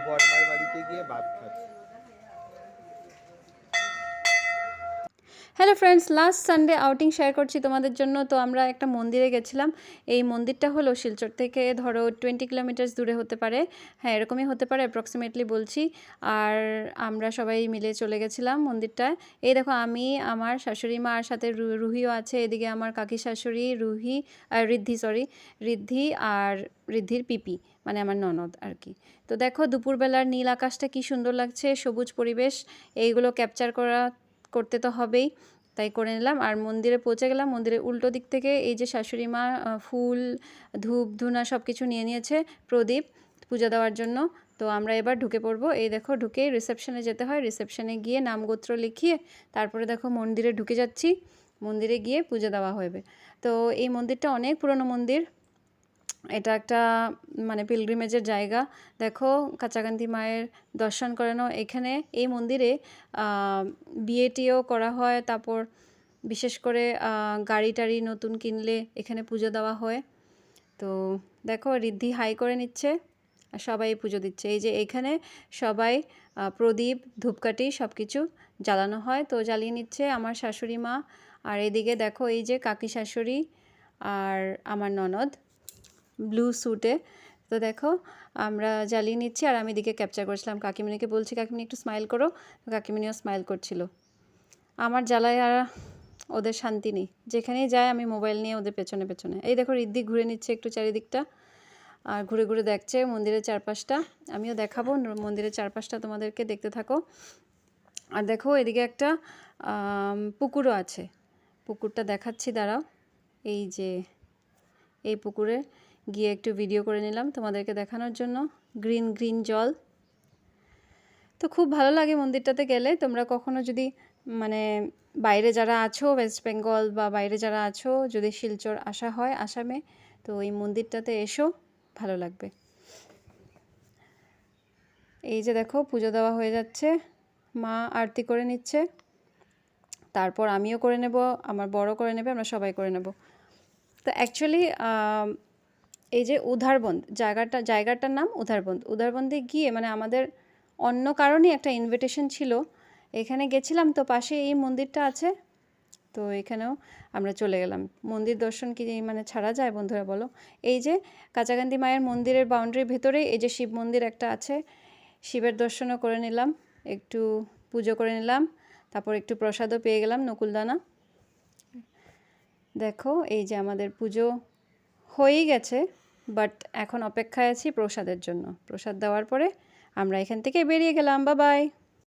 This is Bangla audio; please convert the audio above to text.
বড়মার বাড়িতে গিয়ে ভাত খাচ্ছি। Hello friends, last Sunday outing share করছি তোমাদের জন্য। তো আমরা একটা মন্দিরে গেছিলাম। এই মন্দিরটা হলো শিলচর থেকে ধরো 20 কিলোমিটার্স দূরে হতে পারে, হ্যাঁ এরকমই হতে পারে অ্যাপ্রক্সিমেটলি বলছি। আর আমরা সবাই মিলে চলে গেছিলাম মন্দিরটায়। এই দেখো আমি, আমার শাশুড়ি মা আর সাথে রুহিও আছে। এদিকে আমার কাকি শাশুড়ি ঋদ্ধি আর ঋদ্ধির পিপি, মানে আমার ননদ আর কি। তো দেখো দুপুরবেলার নীল আকাশটা কি সুন্দর লাগছে, সবুজ পরিবেশ, এইগুলো ক্যাপচার করতে তো হবেই, তাই করে নিলাম। আর মন্দিরে পৌঁছে গেলাম। মন্দিরের উল্টো দিক থেকে এই যে শাশুড়ি মা ফুল, ধূপ ধুনা সব কিছু নিয়ে নিয়েছে, প্রদীপ পূজা দেওয়ার জন্য। তো আমরা এবার ঢুকে পড়বো। এই দেখো ঢুকেই রিসেপশনে যেতে হয়, রিসেপশনে গিয়ে নামগোত্র লিখিয়ে তারপরে দেখো মন্দিরে ঢুকে যাচ্ছি। মন্দিরে গিয়ে পূজা দেওয়া হবে। তো এই মন্দিরটা অনেক পুরনো মন্দির, এটা একটা মানে পিলগ্রিমেজের জায়গা। দেখো কাচাকান্তি মায়ের দর্শন করানো। এখানে এই মন্দিরে বিয়েটিও করা হয়, তারপর বিশেষ করে গাড়ি টাড়ি নতুন কিনলে এখানে পুজো দেওয়া হয়। তো দেখো ঋদ্ধি হাই করে নিচ্ছে আর সবাই পুজো দিচ্ছে। এই যে এখানে সবাই প্রদীপ ধূপকাঠি সব কিছু জ্বালানো হয়, তো জ্বালিয়ে নিচ্ছে আমার শাশুড়ি মা। আর এদিকে দেখো এই যে কাকি শাশুড়ি আর আমার ননদ ব্লু স্যুটে। তো দেখো আমরা জ্বালিয়ে নিচ্ছি আর আমি এদিকে ক্যাপচার করেছিলাম। কাকিমণিকে বলছি কাকিমণি একটু স্মাইল করো, কাকিমণিও স্মাইল করছিল। আমার জ্বালায় আর ওদের শান্তি নেই, যেখানেই যায় আমি মোবাইল নিয়ে ওদের পেছনে পেছনে। এই দেখো ঋদ্ধি ঘুরে নিচ্ছে একটু চারিদিকটা, আর ঘুরে ঘুরে দেখছে মন্দিরের চারপাশটা। আমিও দেখাবো মন্দিরের চারপাশটা, তোমাদেরকে দেখতে থাকো। আর দেখো এদিকে একটা পুকুরও আছে, পুকুরটা দেখাচ্ছি দাঁড়াও। এই যে এই পুকুরে গিয়ে একটু ভিডিও করে নিলাম তোমাদেরকে দেখানোর জন্য। গ্রিন গ্রিন জল, তো খুব ভালো লাগে মন্দিরটাতে গেলে। তোমরা কখনো যদি মানে বাইরে যারা আছো, ওয়েস্ট বেঙ্গল বা বাইরে যারা আছো, যদি শিলচর আসা হয় আসামে, তো এই মন্দিরটাতে এসো, ভালো লাগবে। এই যে দেখো পুজো দেওয়া হয়ে যাচ্ছে, মা আরতি করে নিচ্ছে, তারপর আমিও করে নেব, আমার বড় করে নেবে, আমরা সবাই করে নেব। তো অ্যাকচুয়ালি এই যে উধারবন্দ জায়গাটার নাম উধারবন্দে গিয়ে মানে আমাদের অন্য কারণেই একটা ইনভিটেশন ছিল, এখানে গেছিলাম, তো পাশে এই মন্দিরটা আছে, তো এখানেও আমরা চলে গেলাম। মন্দির দর্শন কি মানে ছাড়া যায় বন্ধুরা বলো? এই যে কাচাকান্দি মায়ের মন্দিরের বাউন্ডারির ভেতরেই এই যে শিব মন্দির একটা আছে, শিবের দর্শনও করে নিলাম, একটু পুজো করে নিলাম, তারপর একটু প্রসাদও পেয়ে গেলাম, নকুলদানা। দেখো এই যে আমাদের পুজো হয়েই গেছে, বাট এখন অপেক্ষায় আছি প্রসাদের জন্য। প্রসাদ দেওয়ার পরে আমরা এখান থেকে বেরিয়ে গেলাম। Bye bye.